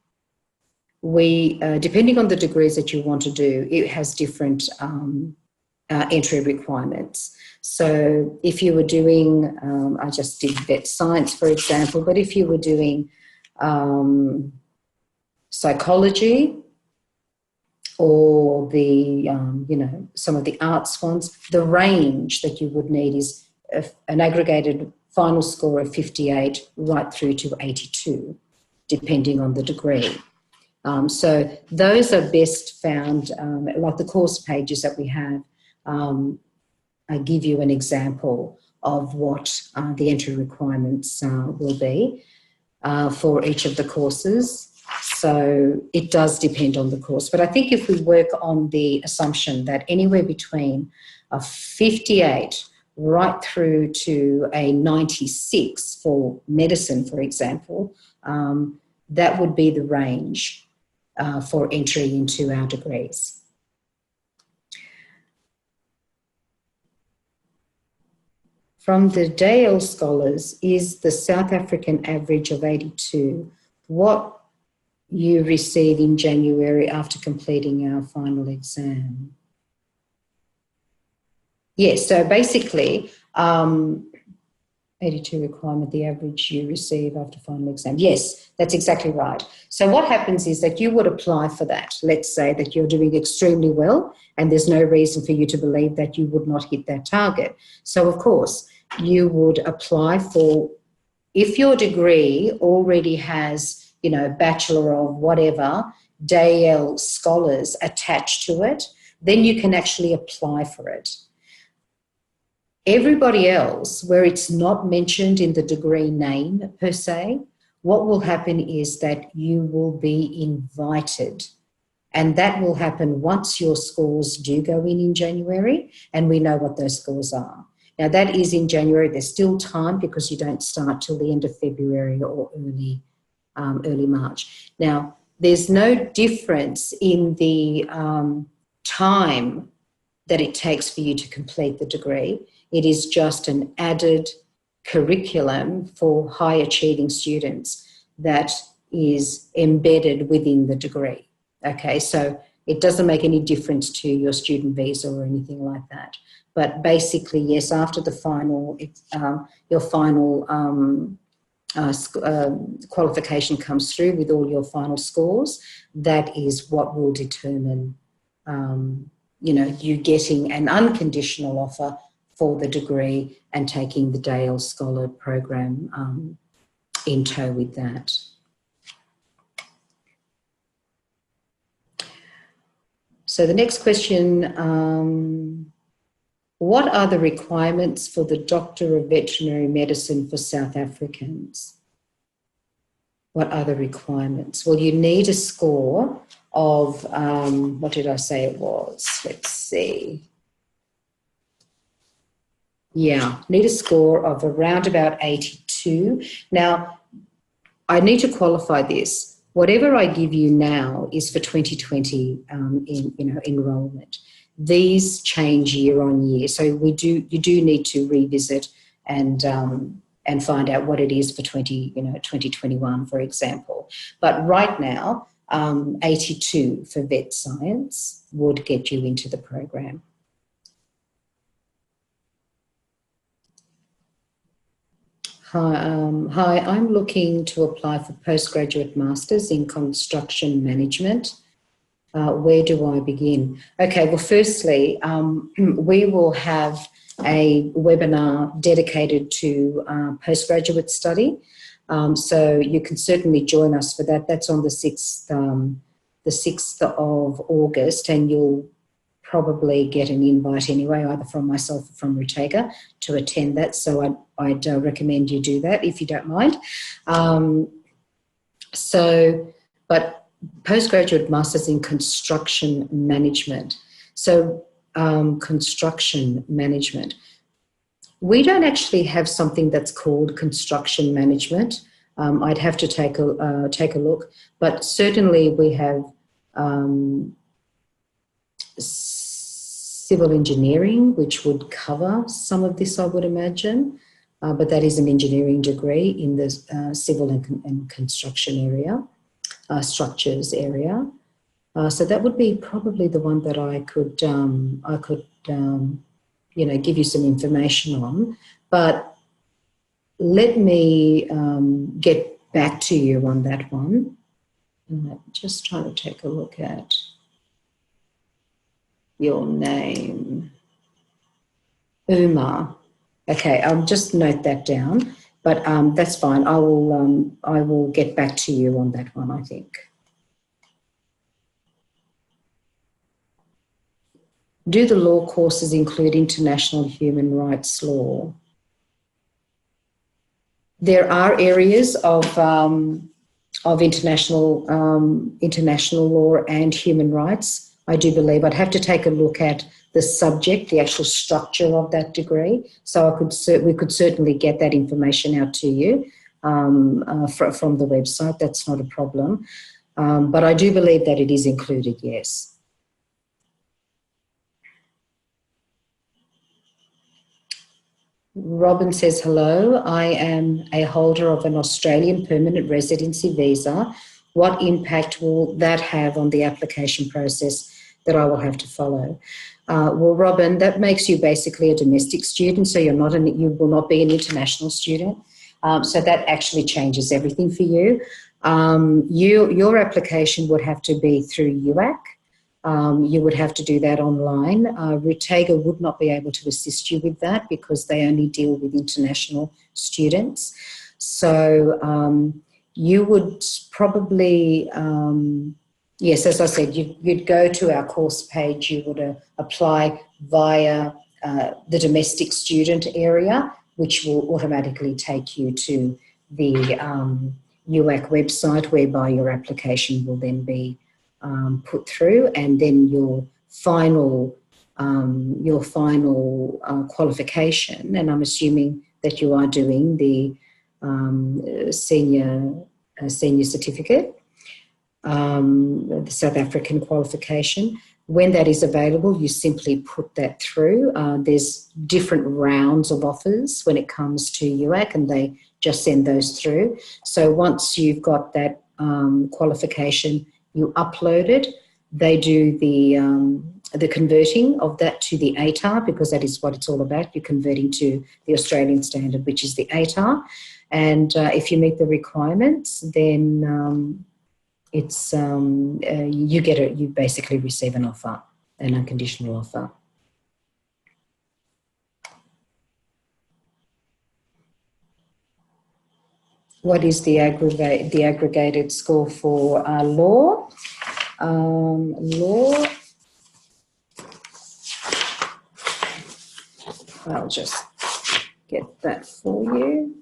depending on the degrees that you want to do, it has different entry requirements. So if you were doing, I just did vet science, for example, but if you were doing psychology or the, some of the arts ones, the range that you would need is an aggregated final score of 58 right through to 82, depending on the degree. So those are best found, like the course pages that we have. I give you an example of what the entry requirements will be for each of the courses. So it does depend on the course. But I think if we work on the assumption that anywhere between a 58 right through to a 96 for medicine, for example, that would be the range for entry into our degrees. From the Dale scholars, is the South African average of 82 what you receive in January after completing our final exam? Yes, so basically, 82 requirement, the average you receive after final exam. Yes, that's exactly right. So what happens is that you would apply for that. Let's say that you're doing extremely well and there's no reason for you to believe that you would not hit that target. So, of course, you would apply for, if your degree already has, Bachelor of whatever, DL scholars attached to it, then you can actually apply for it. Everybody else, where it's not mentioned in the degree name per se, what will happen is that you will be invited. And that will happen once your scores do go in January, and we know what those scores are. Now, that is in January. There's still time because you don't start till the end of February or early March. Now, there's no difference in the time that it takes for you to complete the degree. It is just an added curriculum for high achieving students that is embedded within the degree. Okay, so it doesn't make any difference to your student visa or anything like that. But basically, yes, after the final, your final qualification comes through with all your final scores, that is what will determine, you getting an unconditional offer for the degree and taking the Dale Scholar program in tow with that. So the next question, what are the requirements for the Doctor of Veterinary Medicine for South Africans? What are the requirements? Well, you need a score of, what did I say it was? Let's see. Yeah, need a score of around about 82. Now, I need to qualify this. Whatever I give you now is for 2020 enrolment. These change year on year, so you do need to revisit and find out what it is for 2021, for example. But right now, 82 for vet science would get you into the program. Hi, I'm looking to apply for postgraduate masters in construction management. Where do I begin? Okay, well, firstly, we will have a webinar dedicated to postgraduate study. So you can certainly join us for that. That's on the 6th of August, and you'll probably get an invite anyway, either from myself or from Rutega, to attend that. So I'd recommend you do that if you don't mind. But postgraduate masters in construction management. So construction management. We don't actually have something that's called construction management. I'd have to take a look, but certainly we have civil engineering, which would cover some of this, I would imagine, but that is an engineering degree in the civil and construction area, structures area. So that would be probably the one that I could give you some information on. But let me get back to you on that one. Just trying to take a look at your name. Uma. Okay, I'll just note that down, but that's fine. I will get back to you on that one, I think. Do the law courses include international human rights law? There are areas of international law and human rights, I do believe. I'd have to take a look at the subject, the actual structure of that degree. So we could certainly get that information out to you from the website. That's not a problem. But I do believe that it is included, yes. Robin says, hello, I am a holder of an Australian permanent residency visa. What impact will that have on the application process that I will have to follow? Well, Robin, that makes you basically a domestic student, so you will not be an international student. So that actually changes everything for you. Your application would have to be through UAC. You would have to do that online. Rutega would not be able to assist you with that because they only deal with international students. So you would probably, yes, as I said, you'd go to our course page, you would apply via the domestic student area, which will automatically take you to the UAC website, whereby your application will then be put through, and then your final qualification, and I'm assuming that you are doing the senior certificate, the South African qualification. When that is available, you simply put that through. There's different rounds of offers when it comes to UAC, and they just send those through. So once you've got that qualification, you upload it. They do the converting of that to the ATAR, because that is what it's all about. You're converting to the Australian standard, which is the ATAR. And if you meet the requirements, then you basically receive an offer, an unconditional offer. What is the aggregated score for law? Law. I'll just get that for you.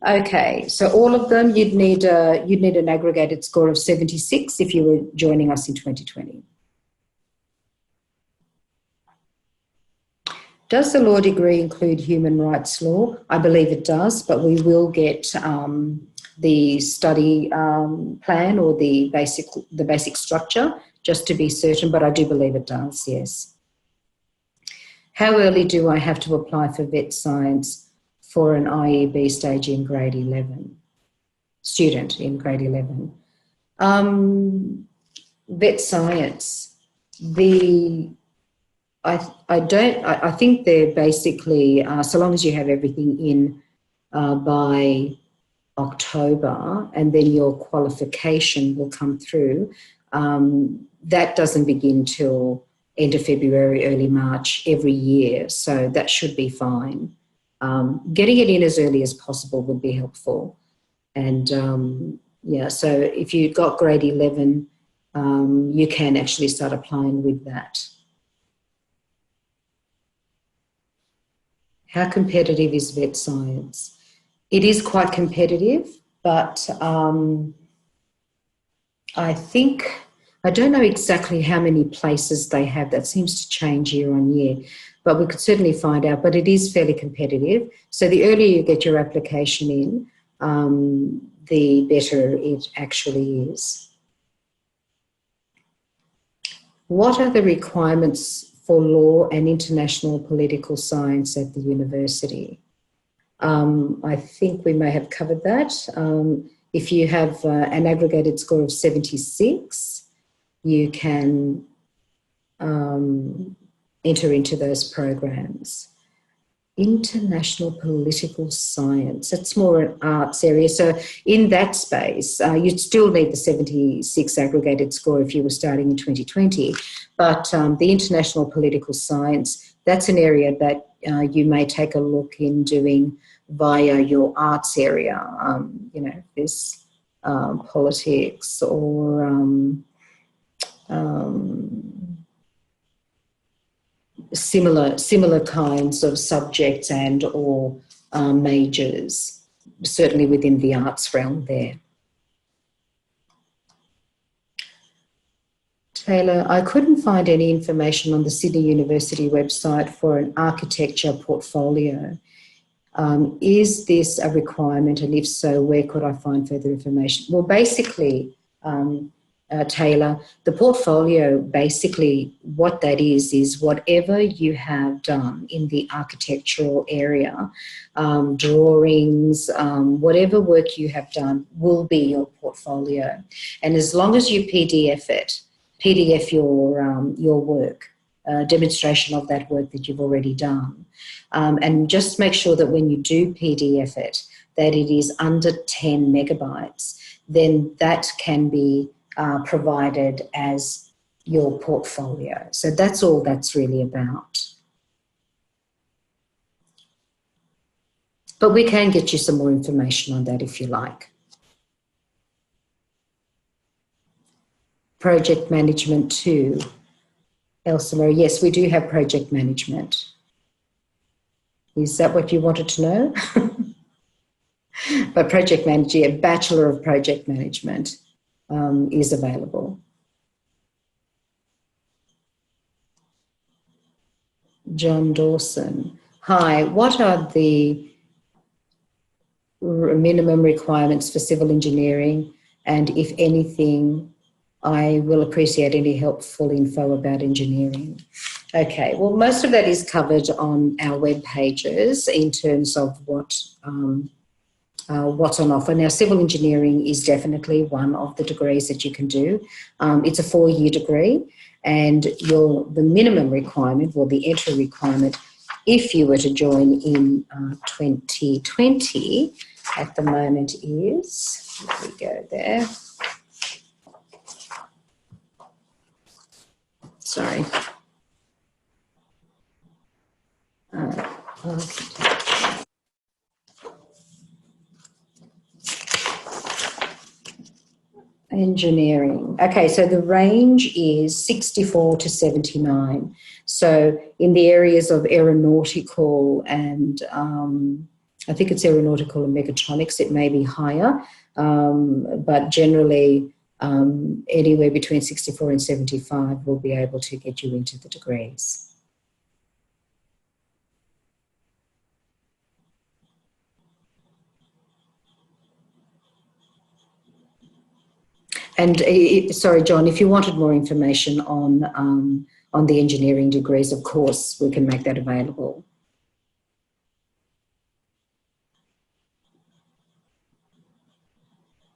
Okay, so all of them, you'd need an aggregated score of 76 if you were joining us in 2020. Does the law degree include human rights law? I believe it does, but we will get the study plan or the basic structure just to be certain, but I do believe it does, yes. How early do I have to apply for vet science for an IEB stage in grade 11? Student in grade 11. Vet science, I think they're basically, so long as you have everything in by October, and then your qualification will come through, that doesn't begin till end of February, early March every year. So that should be fine. Getting it in as early as possible would be helpful. And yeah, so if you've got grade 11, you can actually start applying with that. How competitive is vet science? It is quite competitive, but I don't know exactly how many places they have. That seems to change year on year, but we could certainly find out. But it is fairly competitive. So the earlier you get your application in, the better it actually is. What are the requirements for law and international political science at the university? I think we may have covered that. If you have an aggregated score of 76, you can enter into those programs. International political science, it's more an arts area. So in that space, you'd still need the 76 aggregated score if you were starting in 2020. But the international political science, that's an area that you may take a look in doing via your arts area. You know, this politics or similar kinds of subjects and or majors, certainly within the arts realm there. Taylor, I couldn't find any information on the Sydney University website for an architecture portfolio. Is this a requirement, and if so, where could I find further information? Well, basically, Taylor, the portfolio, basically what that is whatever you have done in the architectural area, drawings, whatever work you have done will be your portfolio. And as long as you PDF your work, demonstration of that work that you've already done, and just make sure that when you do PDF it, that it is under 10 megabytes, then that can be provided as your portfolio. So that's all that's really about. But we can get you some more information on that if you like. Project management too. Elsa Marie, yes, we do have project management. Is that what you wanted to know? But project manager, a Bachelor of Project Management is available. John Dawson. Hi, what are the minimum requirements for civil engineering? And if anything, I will appreciate any helpful info about engineering. Okay, well, most of that is covered on our web pages in terms of what's on offer. Now, civil engineering is definitely one of the degrees that you can do. It's a 4-year degree, and the minimum requirement, or the entry requirement, if you were to join in 2020, at the moment is, here we go there. Sorry. Engineering. Okay, so the range is 64 to 79. So in the areas of aeronautical and I think it's aeronautical and mechatronics, it may be higher, but generally anywhere between 64 and 75 will be able to get you into the degrees. And sorry, John, if you wanted more information on the engineering degrees, of course, we can make that available.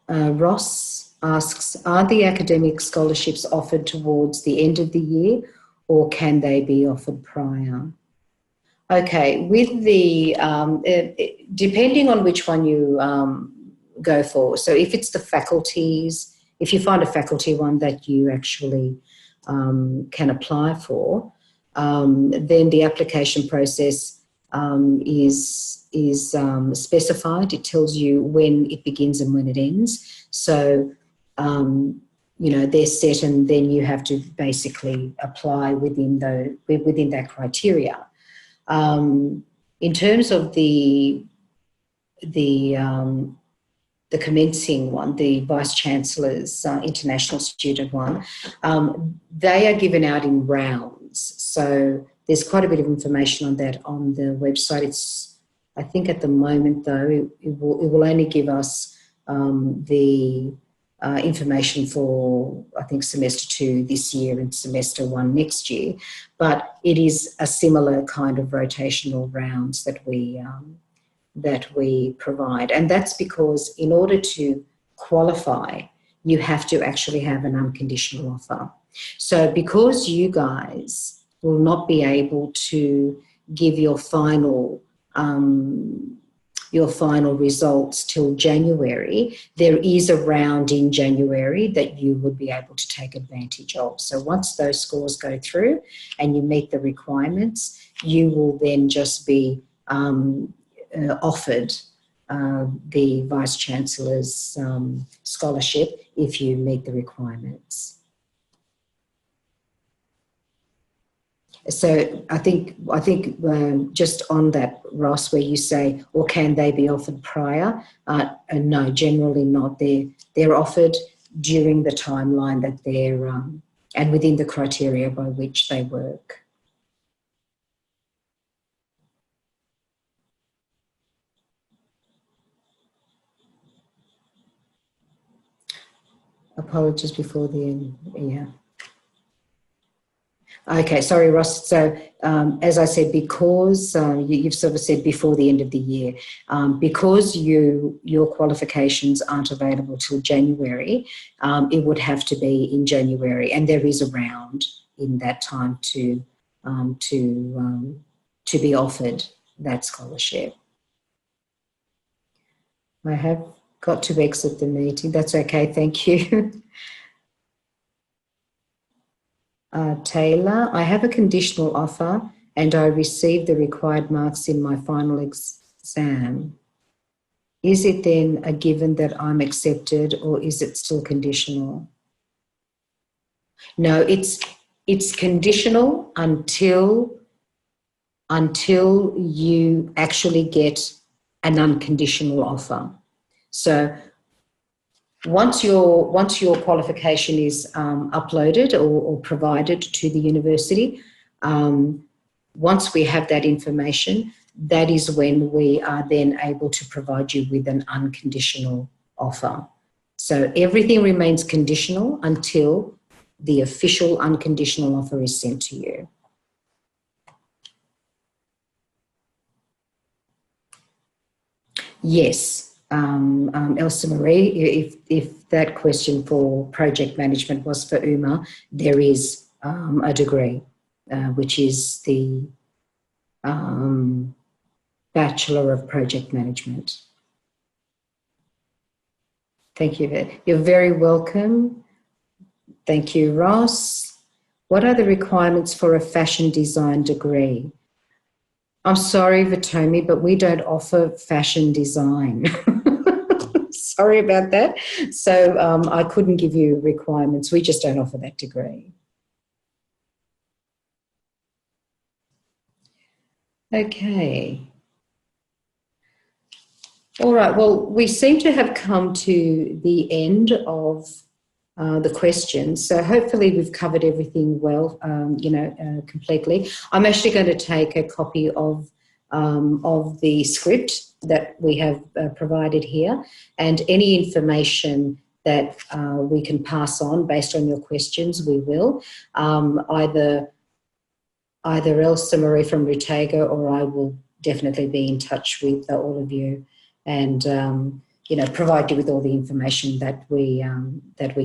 Ross asks, are the academic scholarships offered towards the end of the year, or can they be offered prior? Okay, with the, depending on which one you go for, so if it's the faculties, if you find a faculty one that you actually can apply for, then the application process is specified. It tells you when it begins and when it ends. So, they're set, and then you have to basically apply within that criteria. In terms of the commencing one, the Vice-Chancellor's international student one, they are given out in rounds. So there's quite a bit of information on that on the website. I think at the moment, though, it will only give us the information for, I think, semester 2 this year and semester 1 next year. But it is a similar kind of rotational rounds that we provide. And that's because in order to qualify, you have to actually have an unconditional offer. So because you guys will not be able to give your final results till January, there is a round in January that you would be able to take advantage of. So once those scores go through and you meet the requirements, you will then just be offered the Vice-Chancellor's scholarship if you meet the requirements. So I think just on that, Ross, where you say, or can they be offered prior? No, generally not. They're offered during the timeline that they're and within the criteria by which they work. Apologies before the end, yeah. Okay, sorry, Ross. So, as I said, because you've sort of said before the end of the year, because your qualifications aren't available till January, it would have to be in January, and there is a round in that time to be offered that scholarship. I have got to exit the meeting. That's okay. Thank you. Taylor, I have a conditional offer and I received the required marks in my final exam. Is it then a given that I'm accepted, or is it still conditional? No, it's conditional until you actually get an unconditional offer. So once your qualification is uploaded or provided to the university, once we have that information, that is when we are then able to provide you with an unconditional offer. So everything remains conditional until the official unconditional offer is sent to you. Yes. Elsa Marie, if that question for project management was for UMA, there is a degree, which is the Bachelor of Project Management. Thank you. You're very welcome. Thank you, Ross. What are the requirements for a fashion design degree? I'm sorry, Vitomi, but we don't offer fashion design. Sorry about that. So I couldn't give you requirements. We just don't offer that degree. Okay. All right. Well, we seem to have come to the end of the questions. So hopefully we've covered everything well, completely. I'm actually going to take a copy of the script that we have provided here, and any information that we can pass on based on your questions, we will. Either Elsa Marie from Rutega or I will definitely be in touch with all of you and provide you with all the information that we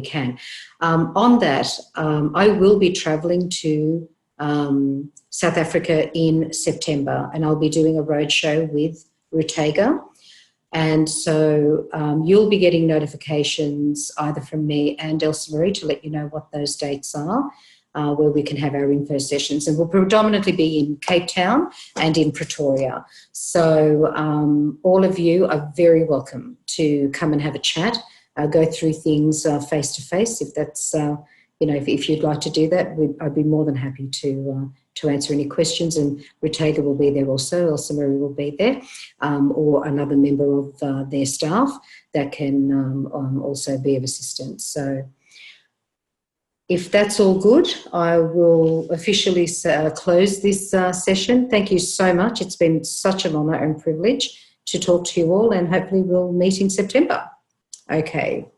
can. On that, I will be travelling to South Africa in September, and I'll be doing a roadshow with Rutega. And so you'll be getting notifications either from me and Elsa Marie to let you know what those dates are. where we can have our info sessions. And we'll predominantly be in Cape Town and in Pretoria. So all of you are very welcome to come and have a chat, go through things face-to-face. If that's, if you'd like to do that, I'd be more than happy to answer any questions. And Rutega will be there also, Elsa Marie will be there, or another member of their staff that can also be of assistance. So if that's all good, I will officially close this session. Thank you so much. It's been such an honour and privilege to talk to you all, and hopefully we'll meet in September. Okay.